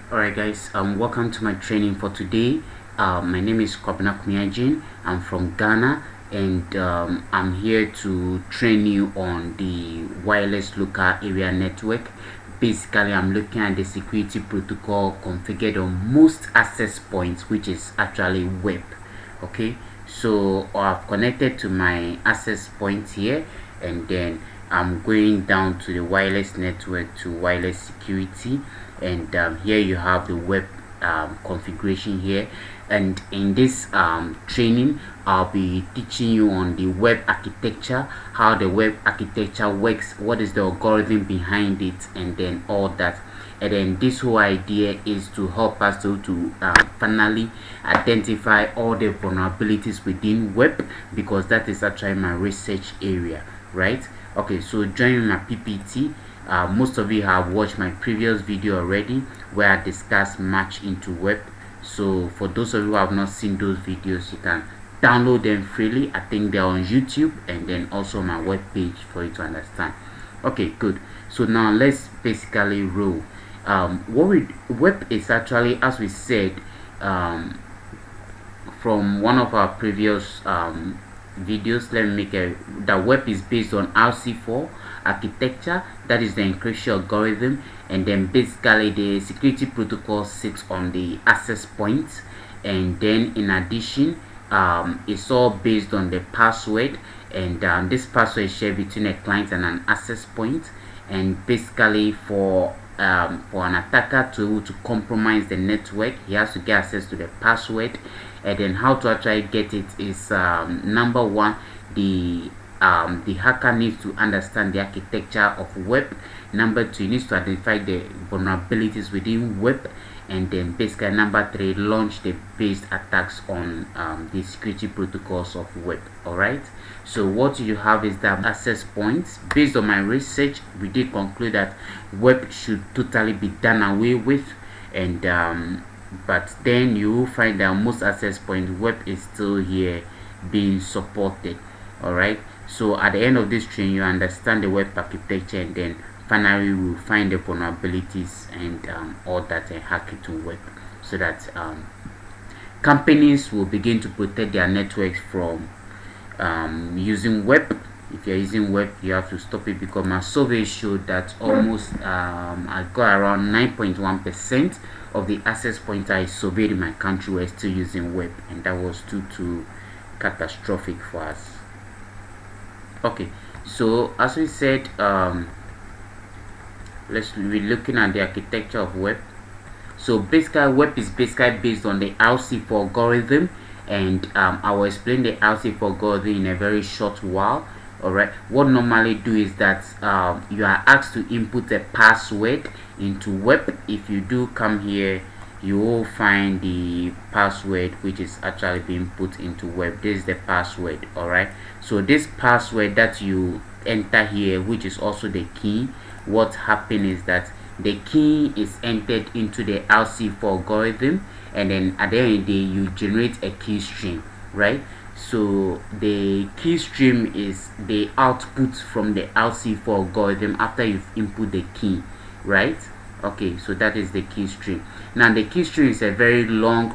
Alright guys, welcome to my training for today. My name is Akomea-Agyin. I'm from Ghana, and I'm here to train you on the wireless local area network. Basically, I'm looking at the security protocol configured on most access points, which is actually WEP. Okay, so I've connected to my access point here, and then I'm going down to the wireless network to wireless security, and here you have the WEP configuration here. And in this training, I'll be teaching you on the WEP architecture, how the WEP architecture works, what is the algorithm behind it, and then all that. And then this whole idea is to help us to finally identify all the vulnerabilities within WEP, because that is actually my research area, right? Okay, so join my PPT. Most of you have watched my previous video already where I discussed match into WEP. So for those of you who have not seen those videos, you can download them freely. I think they're on YouTube and then also my web page for you to understand. Okay, good. So now let's basically roll. WEP is actually, as we said, from one of our previous videos, let me make the WEP is based on RC4 architecture, that is the encryption algorithm, and then basically the security protocol sits on the access points, and then in addition it's all based on the password, and this password is shared between a client and an access point. And basically for an attacker to compromise the network, he has to get access to the password. And then how to actually get it is, number one, the hacker needs to understand the architecture of WEP. Number two, he needs to identify the vulnerabilities within WEP. And then basically number three, launch the based attacks on the security protocols of WEP. Alright, so what you have is the access points. Based on my research, we did conclude that WEP should totally be done away with, and but then you will find that most access points WEP is still here being supported. Alright, so at the end of this training, you understand the WEP architecture, and then finally we will find the vulnerabilities and all that, and hack it to WEP, so that companies will begin to protect their networks from using WEP. If you're using WEP, you have to stop it, because my survey showed that almost I got around 9.1% of the access points I surveyed in my country were still using WEP, and that was too catastrophic for us. Okay, so as we said, let's be looking at the architecture of WEP. So basically WEP is basically based on the RC4 algorithm, and I will explain the RC4 algorithm in a very short while. Alright, what normally do is that you are asked to input a password into WEP. If you do come here, you will find the password which is actually being put into WEP. This is the password. Alright, so this password that you enter here, which is also the key, what happens is that the key is entered into the RC4 algorithm, and then at the end of the day you generate a key stream, right? So the key stream is the output from the RC4 algorithm after you've input the key, right? Okay, so that is the key stream. Now the key stream is a very long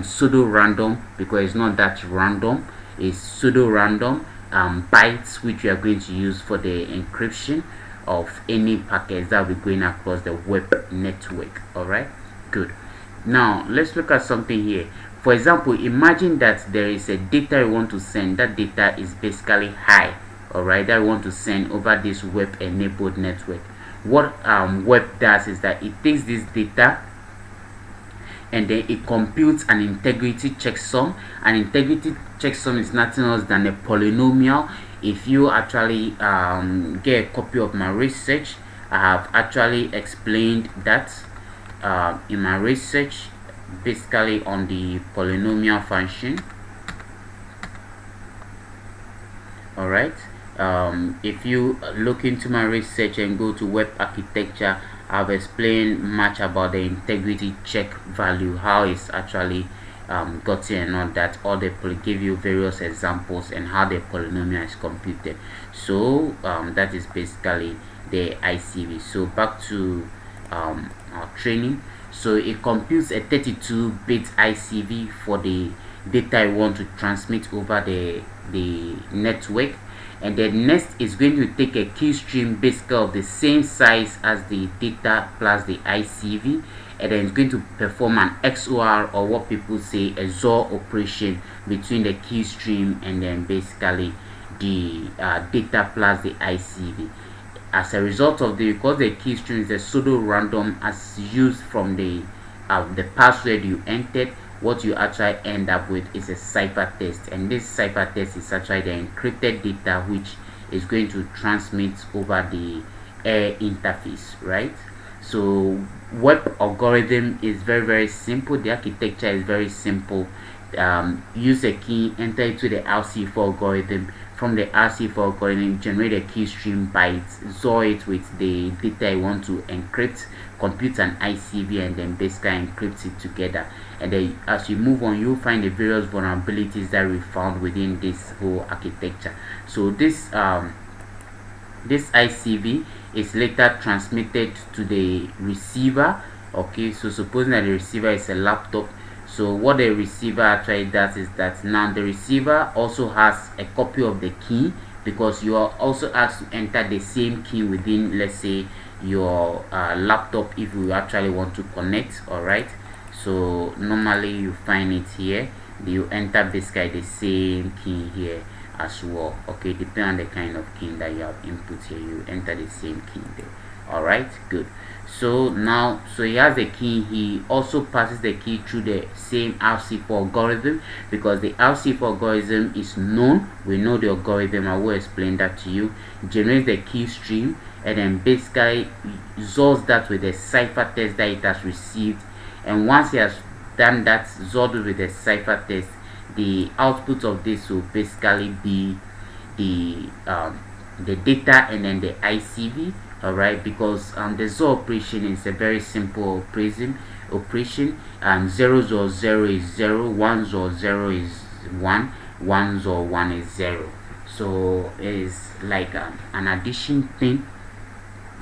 pseudo random, because it's not that random, it's pseudo random bytes which we are going to use for the encryption of any packets that will be going across the WEP network. Alright, good. Now let's look at something here. For example, imagine that there is a data you want to send. That data is basically high, alright, that you want to send over this WEP enabled network. What WEP does is that it takes this data and then it computes an integrity checksum. An integrity checksum is nothing else than a polynomial. If you actually get a copy of my research, I have actually explained that in my research, basically on the polynomial function. Alright, if you look into my research and go to WEP architecture, I've explained much about the integrity check value, how it's actually gotten and all that. Or they will give you various examples and how the polynomial is computed. So that is basically the ICV. So back to our training. So it computes a 32-bit ICV for the data you want to transmit over the network. And then next is going to take a key stream basically of the same size as the data plus the ICV, and then it's going to perform an XOR, or what people say a XOR operation between the key stream and then basically the data plus the ICV. As a result of because the key stream is a pseudo random as used from the password you entered, what you actually end up with is a ciphertext, and this ciphertext is actually the encrypted data which is going to transmit over the air interface, right? So WEP algorithm is very simple. The architecture is very simple. Use a key, enter into the RC4 algorithm. From the RC4 algorithm, generate a key stream bytes, XOR it with the data you want to encrypt, compute an ICV, and then basically encrypt it together. And then as you move on, you'll find the various vulnerabilities that we found within this whole architecture. So this ICV is later transmitted to the receiver. Okay, so supposing that the receiver is a laptop, so what the receiver actually does is that now the receiver also has a copy of the key, because you are also asked to enter the same key within, let's say, your laptop if you actually want to connect. All right, so normally you find it here, you enter basically the same key here as well. Okay, depending on the kind of key that you have input here, you enter the same key there. All right, good. So now, so he has a key. He also passes the key through the same RC4 algorithm, because the RC4 algorithm is known. We know the algorithm. I will explain that to you. Generates the key stream, and then basically XORs that with the ciphertext that it has received. And once he has done that, XORed with the ciphertext, the output of this will basically be the data and then the ICV. All right, because the XOR operation is a very simple operation. 0 XOR 0 is 0, 1 XOR 0 is 1, 1 XOR 1 is 0. So it's like an addition thing.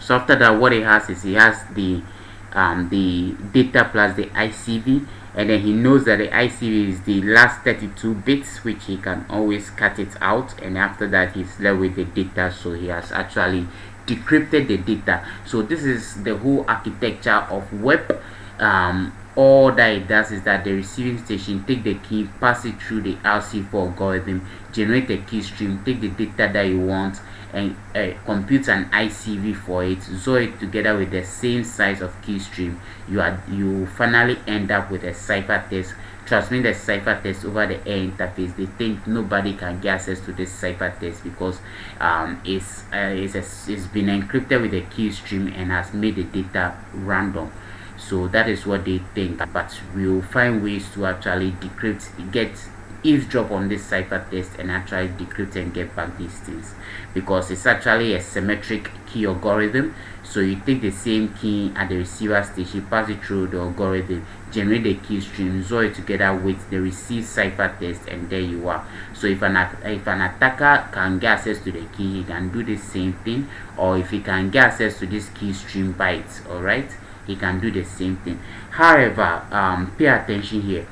So after that, what he has is he has the data plus the ICV, and then he knows that the ICV is the last 32 bits, which he can always cut it out, and after that he's left with the data. So he has actually decrypted the data. So this is the whole architecture of WEP. All that it does is that the receiving station take the key, pass it through the RC4 algorithm, generate a key stream, take the data that you want, and compute an ICV for it, XOR it together with the same size of key stream. You finally end up with a ciphertext. Transmit the ciphertext over the air interface. They think nobody can get access to this ciphertext because it's been encrypted with a key stream and has made the data random. So that is what they think, but we'll find ways to actually decrypt, get eavesdrop on this ciphertext and actually decrypt and get back these things, because it's actually a symmetric key algorithm. So you take the same key at the receiver station, pass it through the algorithm, generate the key stream, XOR it together with the received ciphertext, and there you are. So if an attacker can get access to the key, he can do the same thing, or if he can get access to this key stream bytes, all right, he can do the same thing. However, pay attention here.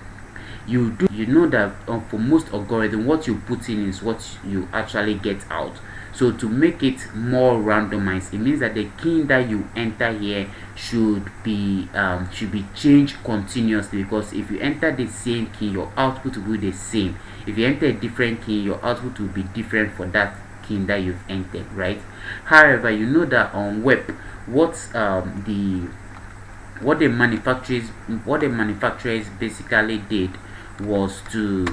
You know that for most algorithm, what you put in is what you actually get out. So to make it more randomized, it means that the key that you enter here should be changed continuously, because if you enter the same key, your output will be the same. If you enter a different key, your output will be different for that key that you've entered, right? However, you know that on WEP, what the manufacturers basically did was to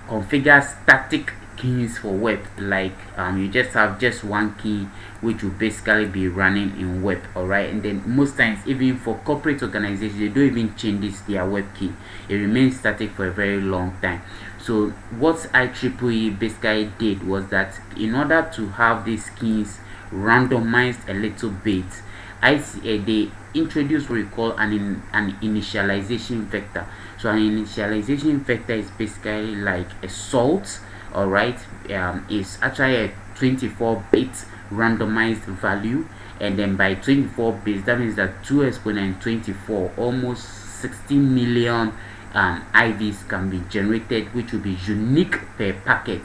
configure static keys for WEP. Like you just have just one key which will basically be running in WEP, all right? And then most times, even for corporate organizations, they don't even change their WEP key. It remains static for a very long time. So what IEEE basically did was that in order to have these keys randomized a little bit, they introduced what we call an initialization vector. So an initialization vector is basically like a salt, all right? It's actually a 24-bit randomized value, and then by 24 bits, that means that 2 exponent 24, almost 60 million IVs can be generated, which will be unique per packet.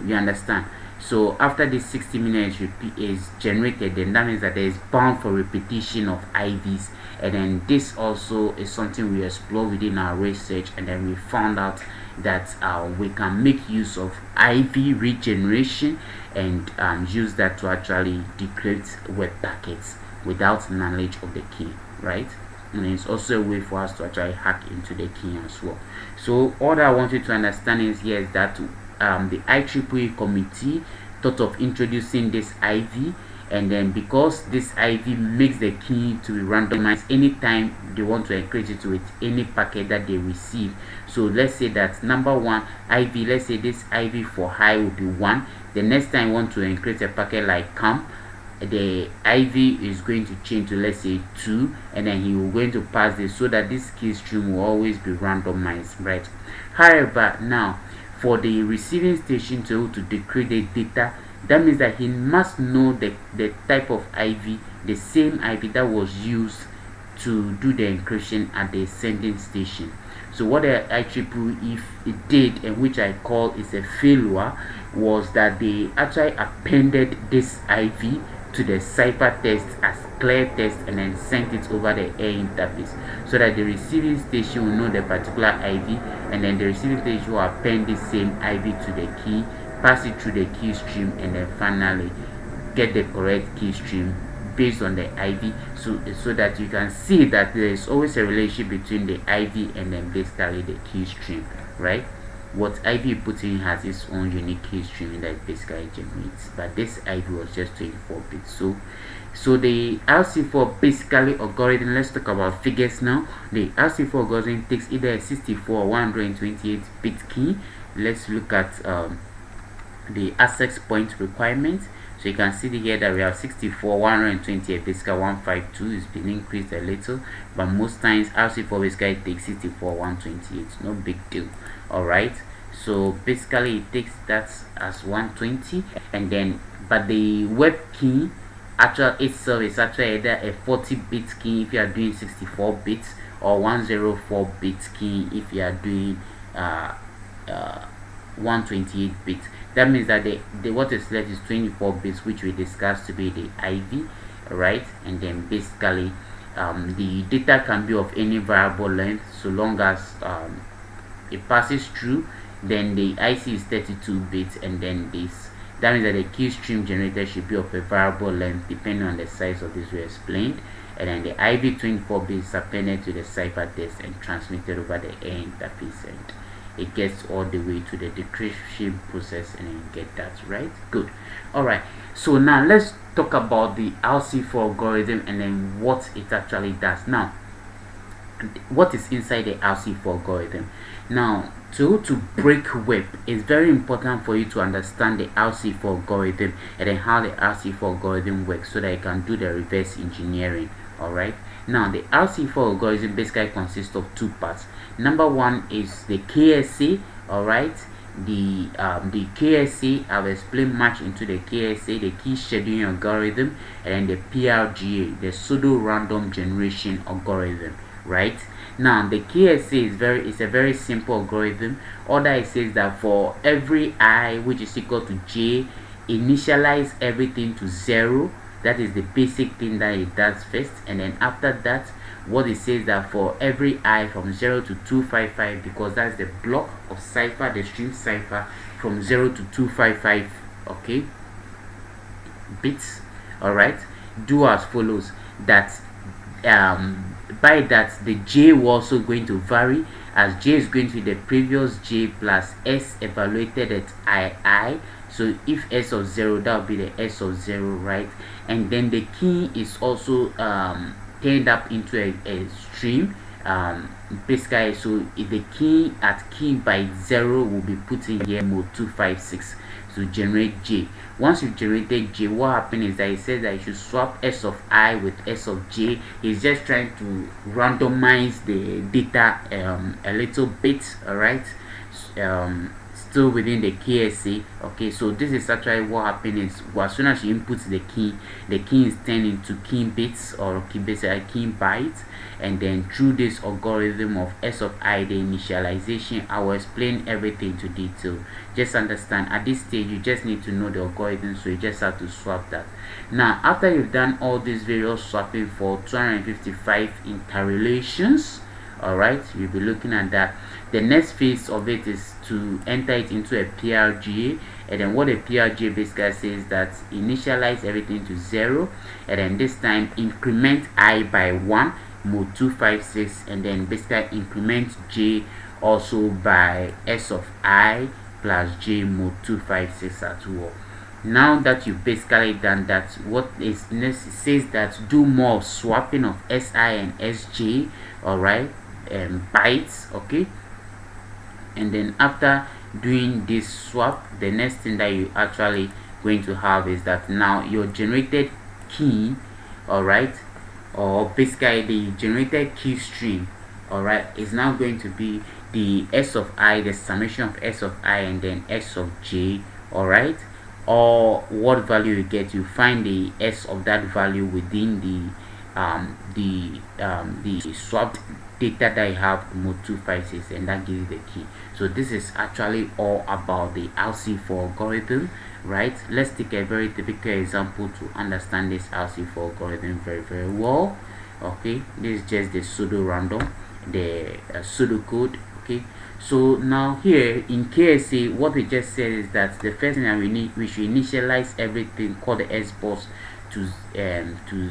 You understand? So after this 60 million is generated, then that means that there is bound for repetition of IVs. And then this also is something we explore within our research, and then we found out that we can make use of IV regeneration and use that to actually decrypt web packets without knowledge of the key, right? And it's also a way for us to actually hack into the key as well. So all that I want you to understand is here is that the IEEE committee thought of introducing this IV, and then because this IV makes the key to be randomized anytime they want to encrypt it with any packet that they receive. So let's say that number one IV, let's say this IV for high will be 1. The next time you want to encrypt a packet like CAM, the IV is going to change to, let's say, 2, and then he will going to pass this, so that this key stream will always be randomized, right? However, now for the receiving station to decrypt the data, that means that he must know the type of IV, the same IV that was used to do the encryption at the sending station. So what the IEEE it did, and which I call is a failure, was that they actually appended this IV to the cipher text as clear text, and then sent it over the air interface, so that the receiving station will know the particular IV, and then the receiving station will append the same IV to the key, pass it through the key stream, and then finally get the correct key stream based on the IV, so that you can see that there is always a relationship between the IV and then basically the key stream, right? What IV you put in has its own unique key stream that basically generates, but this IV was just 24 bits. So the RC4 basically algorithm, let's talk about figures now. The RC4 algorithm takes either a 64 or 128 bit key. Let's look at the access point requirement. So you can see here that we have 64, 128, basically 152 is been increased a little, but most times RC4 basically takes 64, 128, no big deal. Alright, so basically it takes that as 120, and then but the web key actually itself is actually either a 40-bit key if you are doing 64 bits, or 104-bit key if you are doing 128 bits. That means that the what is left is 24 bits, which we discussed to be the IV, right? And then basically the data can be of any variable length, so long as it passes through. Then the IC is 32 bits, and then that means that the key stream generated should be of a variable length depending on the size of this we explained, and then the IV 24 bits is appended to the cipher text and transmitted over the air interface, and it gets all the way to the decryption process, and then you get that, right? Good. All right, so now let's talk about the RC4 algorithm and then what it actually does. Now, what is inside the RC4 algorithm? Now, to break web, it's very important for you to understand the RC4 algorithm and then how the RC4 algorithm works, so that you can do the reverse engineering. All right, now the RC4 algorithm basically consists of two parts. Number one is the KSA. All right, the KSA, I'll explain much into the KSA, the key scheduling algorithm, and then the PRGA, the pseudo random generation algorithm, right? Now the KSA is a very simple algorithm. All that it says that for every I which is equal to j, initialize everything to 0. That is the basic thing that it does first, and then after that, what it says that for every I from 0 to 255, because that's the block of cipher, the stream cipher from 0 to 255, okay, bits. All right, do as follows. That by that the j will also going to vary, as j is going to be the previous j plus s evaluated at I. So if s of 0, that will be the s of 0, right? And then the key is also turned up into a stream, basically. So if the key at key by 0 will be put in here mode 256 to generate j. Once you generated j, what happens is that it says that you should swap s of I with s of j. He's just trying to randomize the data a little bit. All right, still within the KSA. Okay, so this is actually what happens is, as soon as you input the key is turned into key bits, or basically key bytes, and then through this algorithm of S of I, the initialization, I will explain everything to detail. Just understand at this stage you just need to know the algorithm, so you just have to swap that. Now after you've done all these various swapping for 255 interrelations, all right, you'll be looking at that. The next phase of it is to enter it into a PRGA, and then what a PRGA basically says that initialize everything to 0, and then this time increment I by 1, mode 256, and then basically increment J also by S of I plus J mode 256 as well. Now that you've basically done that, what is next? It says that do more swapping of SI and SJ, all right, bytes. Okay, and then after doing this swap, the next thing that you actually going to have is that now your generated key, all right, or basically the generated key string, all right, is now going to be the S of I, the summation of S of I and then S of J, all right, or what value you get, you find the S of that value within the swapped data that you have, mode 256, and that gives you the key. So this is actually all about the RC4 algorithm, right? Let's take a very typical example to understand this RC4 algorithm very well. Okay, this is just the pseudo random, the pseudo code. Okay, so now here in KSA, what we just said is that the first thing that we should initialize everything called the S box to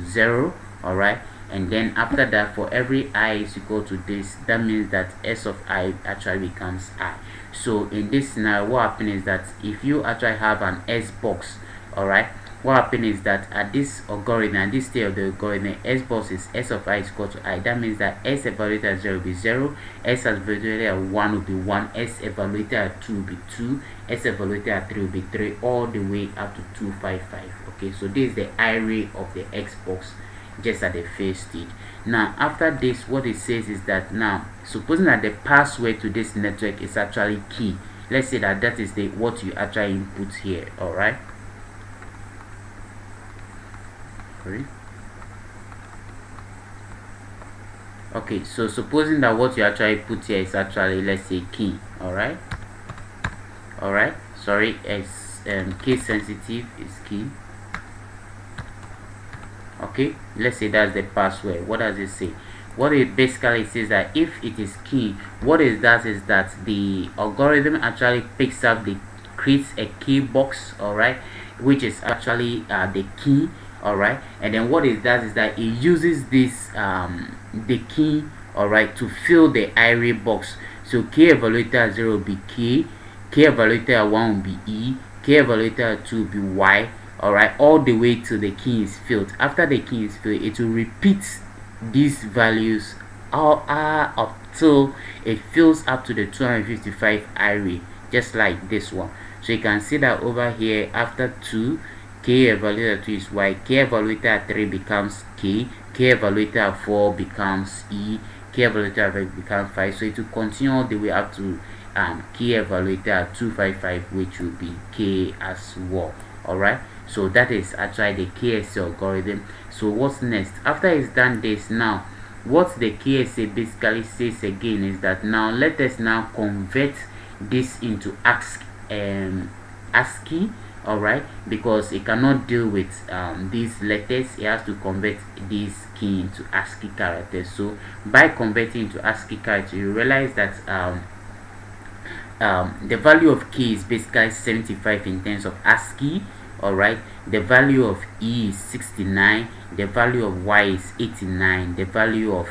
0, all right, and then after that, for every I is equal to this, that means that S of I actually becomes I. So in this scenario, what happens is that if you actually have an S box, all right, what happens is that at this algorithm, at this stage of the algorithm, S box is S of I is equal to I. That means that S evaluated at 0 will be 0, S evaluated at 1 will be 1, S evaluated at 2 will be 2, S evaluated at 3 will be 3, all the way up to 255. Okay, so this is the array of the X box just at the first stage. Now after this, what it says is that now supposing that the password to this network is actually key, let's say that that is the what you actually input here, all right. Okay, so supposing that what you actually put here is actually, let's say, key, all right, sorry, it's case sensitive is key. Okay, let's say that's the password. What does it say? What it basically says that if it is key, what it does is that the algorithm actually picks up creates a key box, all right, which is actually the key, all right, and then what it does is that it uses this the key, all right, to fill the array box. So k evaluated at 0 will be k evaluated at 1 will be e, k evaluated at 2 will be y, all right, all the way till the key is filled. After the key is filled, it will repeat these values all up till it fills up to the 255 array, just like this one. So you can see that over here, after 2, k evaluated at 2 is y, k evaluated at 3 becomes k evaluated at 4 becomes e, k evaluated at 5 becomes 5. So it will continue all the way up to k evaluated at 255, which will be k as well, all right. So that is actually the KSA algorithm. So what's next? After it's done this, now what the KSA basically says again is that now let us now convert this into ASCII, all right, because it cannot deal with these letters. It has to convert this key into ASCII characters. So by converting into ASCII character, you realize that the value of k is basically 75 in terms of ASCII, all right. The value of e is 69, the value of y is 89, the value of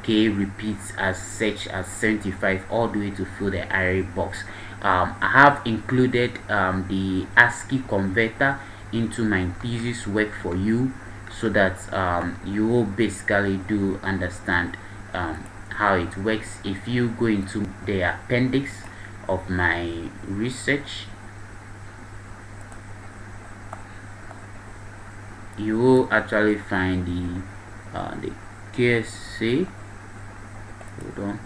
k repeats as such as 75, all the way to fill the array box. I have included the ASCII converter into my thesis work for you, so that you will basically do understand how it works. If you go into the appendix of my research, you will actually find the KSA. Hold on.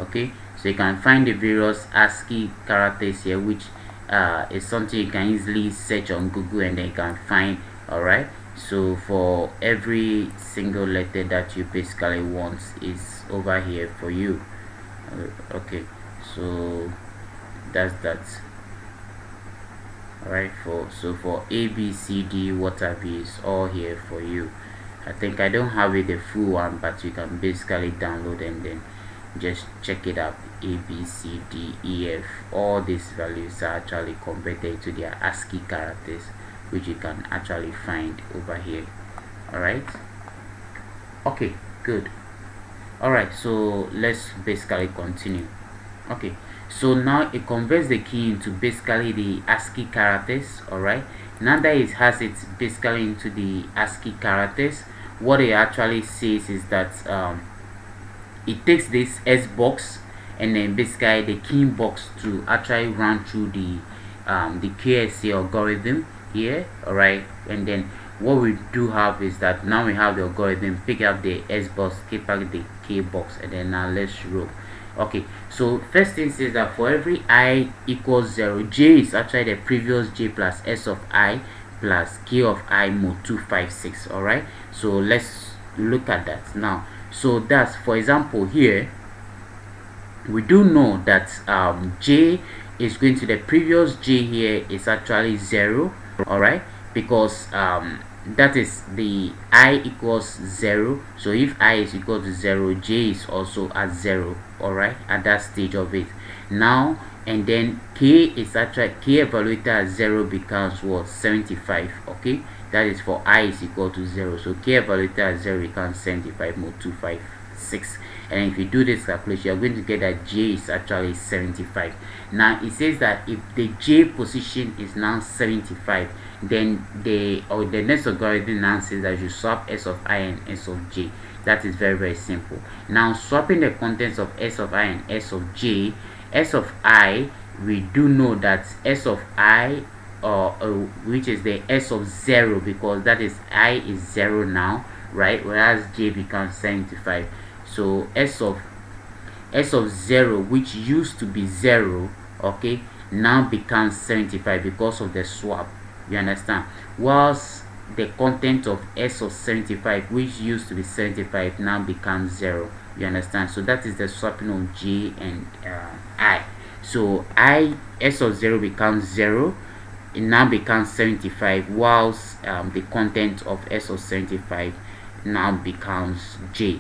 Okay, so you can find the various ASCII characters here, which is something you can easily search on Google and then you can find. All right, so for every single letter that you basically want is over here for you. Okay, so that's that. All right, for A, B, C, D, what have you, is all here for you. I think I don't have it the full one, but you can basically download and then just check it out. A, B, C, D, E, F, all these values are actually converted to their ASCII characters, which you can actually find over here. All right, okay, good. All right, so let's basically continue. Okay, so now it converts the key into basically the ASCII characters. All right, now that it has it basically into the ASCII characters, what it actually says is that it takes this S box and then basically the key box to actually run through the KSA algorithm here. All right, and then what we do have is that now we have the algorithm, pick up the S box, keep out the K box, and then now let's roll. Okay, so first thing says that for every I equals 0, J is actually the previous J plus S of I plus K of I mod 256. All right, so let's look at that now. So that's, for example, here we do know that J is going to the previous J here is actually 0. All right, because that is the I equals 0. So if I is equal to 0, J is also at 0. All right, at that stage of it now. And then K is actually, K evaluated at 0 becomes what, 75. Okay, that is for I is equal to 0. So K evaluated at 0 becomes 75 mod 256. And if you do this calculation, you're going to get that J is actually 75. Now it says that if the J position is now 75, then the next algorithm now says that you swap S of I and S of J. That is very, very simple. Now swapping the contents of S of I and S of J, S of I, we do know that S of I, which is the S of 0, because that is I is 0 now, right? Whereas J becomes 75. So S of 0, which used to be 0, okay, now becomes 75 because of the swap. You understand? Whilst the content of S of 75, which used to be 75, now becomes 0. You understand? So that is the swapping of J and I. So S of 0 becomes 0. It now becomes 75, whilst the content of S of 75 now becomes J.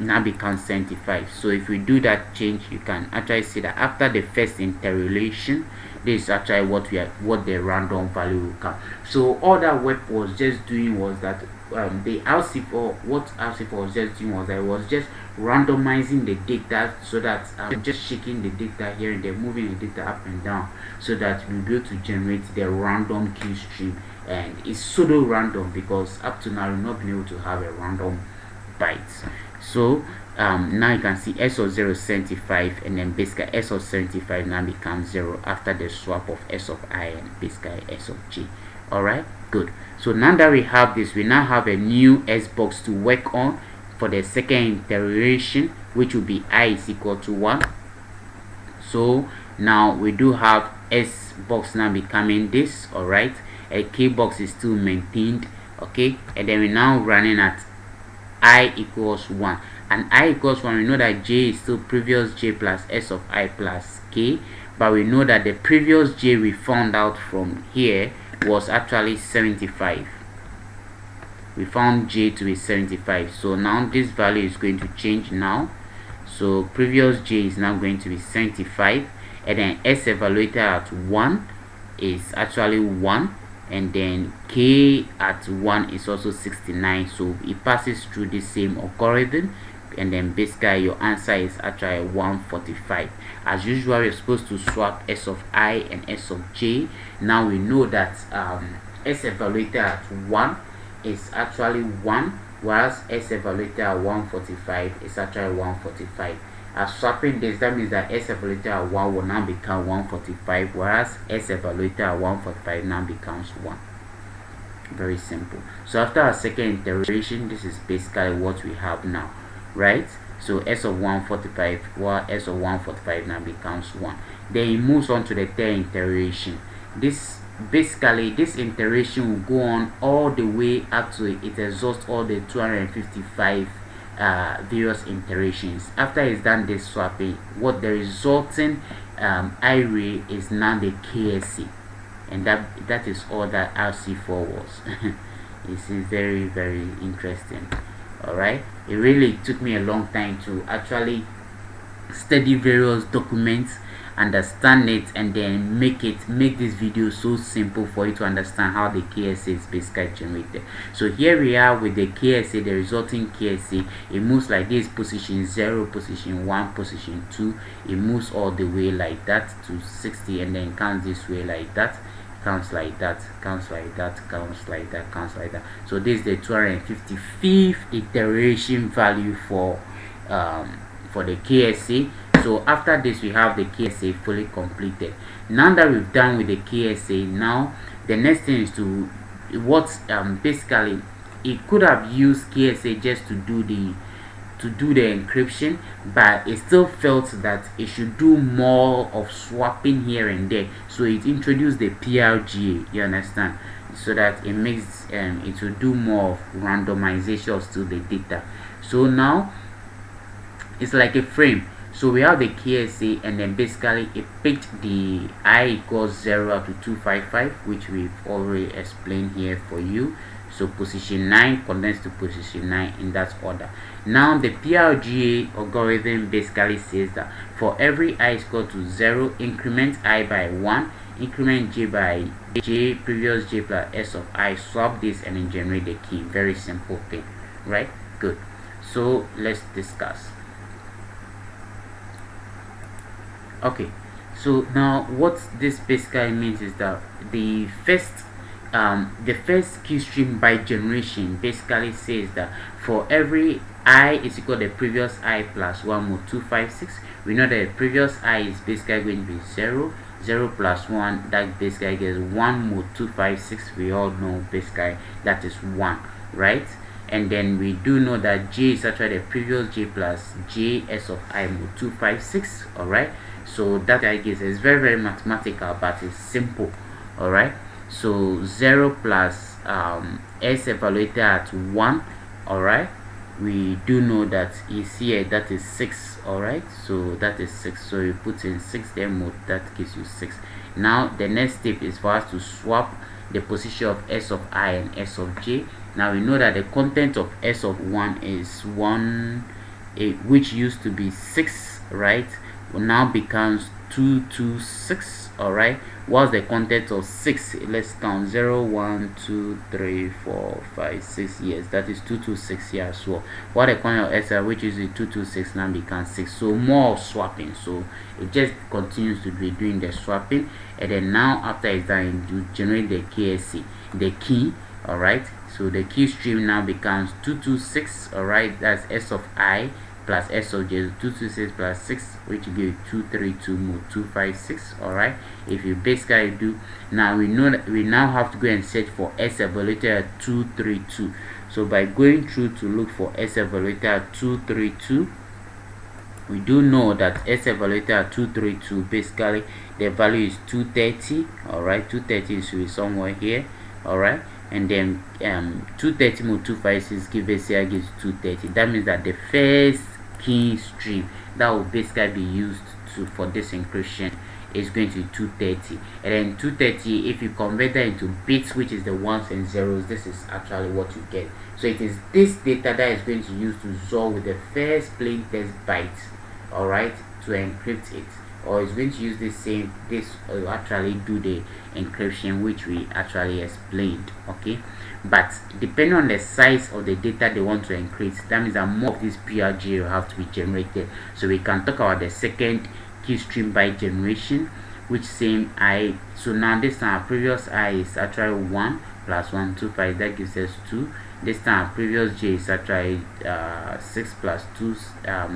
Now becomes 75. So if we do that change, you can actually see that after the first interrelation, this is actually what the random value will come. So all that WEP was just doing was that the RC4, what RC4 was just doing was that it was just randomizing the data, so that just shaking the data here and then moving the data up and down, so that we'll be able to generate the random key stream. And it's pseudo random because up to now we've not been able to have a random bytes. So now you can see S of 0 is 75, and then basically S of 75 now becomes 0 after the swap of S of I and basically S of J. Alright, good. So now that we have this, we now have a new S box to work on for the second iteration, which will be I is equal to 1. So now we do have S box now becoming this. Alright, a K box is still maintained. Okay, and then we're now running at I equals 1, and I equals 1, we know that J is still previous J plus S of I plus K, but we know that the previous J we found out from here was actually 75. We found J to be 75. So now this value is going to change now. So previous J is now going to be 75, and then S evaluated at 1 is actually 1, and then K at 1 is also 69. So it passes through the same algorithm, and then basically your answer is actually 145. As usual, you're supposed to swap S of I and S of J. Now we know that S evaluated at 1 is actually 1, whereas S evaluated at 145 is actually 145. As swapping this, that means that S evaluated at 1 will now become 145, whereas S evaluated at 145 now becomes 1. Very simple. So after our second iteration, this is basically what we have now, right? So s of 145, while s of 145 now becomes 1. Then it moves on to the third iteration. This basically, this iteration will go on all the way up to it exhausts all the 255 various iterations. After it's done this swapping, what the resulting array is now the KSA, and that is all that RC4 was. This is very, very interesting. All right, it really took me a long time to actually study various documents, understand it, and then make this video so simple for you to understand how the KSA is basically generated. So here we are with the KSA, the resulting KSA. It moves like this: position 0, position 1, position 2. It moves all the way like that to 60, and then counts this way like that, counts like that, counts like that, counts like that, counts like that. So this is the 255th iteration value for the KSA. So after this, we have the KSA fully completed. Now that we've done with the KSA, now the next thing is to basically it could have used KSA just to do the encryption, but it still felt that it should do more of swapping here and there. So it introduced the PRGA, you understand, so that it makes it will do more of randomization to the data. So now it's like a frame. So we have the KSA, and then basically it picked the I equals 0 up to 255, which we've already explained here for you. So position 9 condensed to position 9 in that order. Now the PRGA algorithm basically says that for every I is equal to 0, increment I by 1, increment j by j, previous j plus s of I, swap this, and then generate the key. Very simple thing, right? Good. So let's discuss. Okay, so now what this basically means is that the first key stream by generation basically says that for every I is equal to the previous I plus 1 mod 256, we know that the previous I is basically going to be 0, 0 plus 1, that basically gets 1 mod 256. We all know basically that is 1, right? And then we do know that j is actually the previous j plus j s of I mod 256. all right, so that I guess is very, very mathematical, but it's simple. All right, so 0 plus s evaluated at 1. all right, we do know that is here, that is 6. all right, so that is 6. So you put in 6 there mode, that gives you 6. Now the next step is for us to swap the position of s of I and s of j. Now we know that the content of s of 1 is 1, which used to be 6, right, now becomes 226. all right, whilst the content of 6, let's count 0 1 2 3 4 5 6, yes, that is 226 here as well. While the content of s, which is 226, now becomes 6. So more swapping, so it just continues to be doing the swapping, and then now after it's done, you generate the KSA, the key. all right, so the key stream now becomes 226. all right, that's s of I plus s of j, 226 plus 6, which gives 232 mod 256. all right, if you basically do, now we know that we now have to go and search for s evaluated at 232. So by going through to look for s evaluated at 232, we do know that s evaluated at 232, basically the value is 230. all right, 230 should be somewhere here. all right, and then 230 mod 256 gives 230. That means that the first key stream that will basically be used for this encryption is going to be 230, and then 230, if you convert that into bits, which is the ones and zeros, this is actually what you get. So it is this data that is going to use to XOR with the first plain text byte, all right, to encrypt it, or it's going to use this actually do the encryption, which we actually explained. Okay, but depending on the size of the data they want to encrypt, that means that more of this PRG will have to be generated. So we can talk about the second key stream by generation, which same I. So now this time our previous I is actually 1 plus 1 2 5, that gives us 2. This time our previous j is actually 6 plus 2,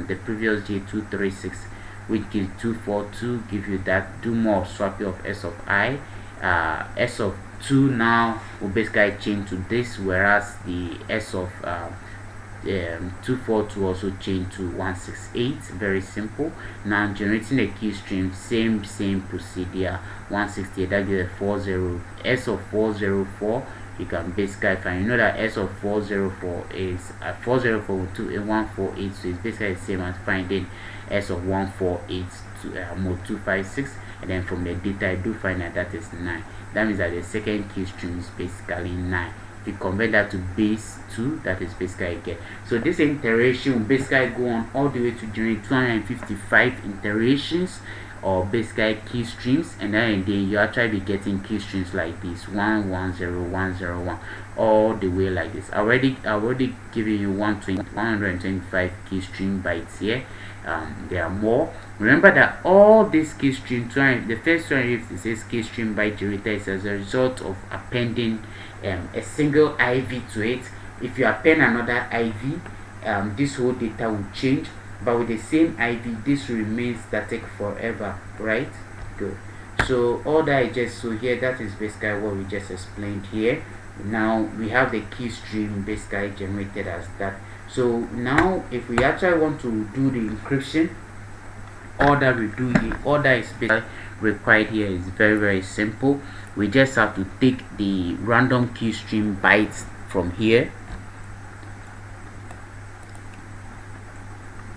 the previous j 236, which gives 242, give you that. Do more swapping of s of I. S of 2 now will basically change to this, whereas the s of 242 also change to 168. Very simple. Now generating a key stream, same procedure. 168, that gives a 40 s of 404. You can basically find, you know that s of 404 is 404 to 148, so it's basically the same as finding s of 148 to mode 256, and then from the data I do find that is 9. That means that the second key stream is basically 9. If you convert that to base 2, that is basically again. So this iteration will basically go on all the way to generate 255 iterations or basically key streams, and then you actually be getting key streams like this 110101 all the way like this. I already given you 125 key stream bytes here. There are more. Remember that all these key stream, the first one is key stream byte generator is as a result of appending a single IV to it. If you append another IV, this whole data will change, but with the same IV this remains static forever, right? Good. So all that I just saw here, that is basically what we just explained here. Now we have the key stream basically generated as that. So now if we actually want to do the encryption, all that we do here, all that is basically required here is very simple. We just have to take the random key stream bytes from here,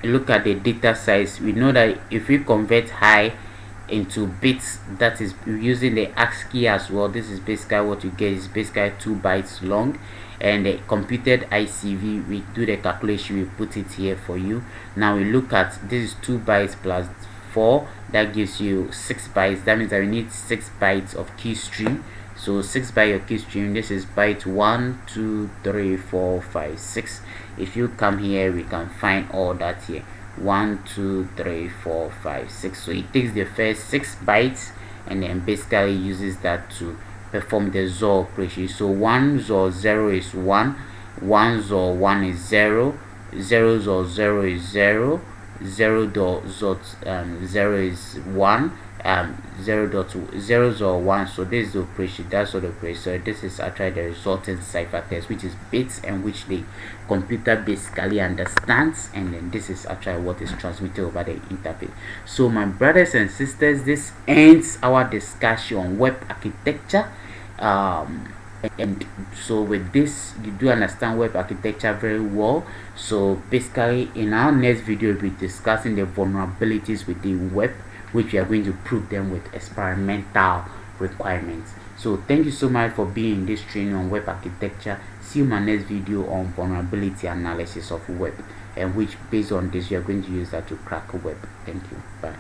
look at the data size. We know that if we convert high into bits, that is using the ASCII as well, this is basically what you get, is basically 2 bytes long, and the computed ICV, we do the calculation, we put it here for you. Now we look at this is 2 bytes plus 4, that gives you 6 bytes. That means that we need 6 bytes of key stream. So 6 byte of key stream, this is byte 1 2 3 4 5 6. If you come here, we can find all that here, 1 2 3 4 5 6. So it takes the first 6 bytes and then basically uses that to perform the XOR operation. So 1 XOR 0 is 1, 1 XOR 1 is 0, 0 XOR 0 is 0, 0 XOR 0 is 1, 0 XOR 1. So this is the operation, that's what the operation. So this is actually the resulting ciphertext, which is bits and which the computer basically understands, and then this is actually what is transmitted over the interface. So my brothers and sisters, this ends our discussion on WEP architecture. And so with this, you do understand WEP architecture very well. So basically in our next video, we'll be discussing the vulnerabilities within WEP, which we are going to prove them with experimental requirements. So thank you so much for being in this training on WEP architecture. See you in my next video on vulnerability analysis of WEP, and which based on this you are going to use that to crack WEP. Thank you. Bye.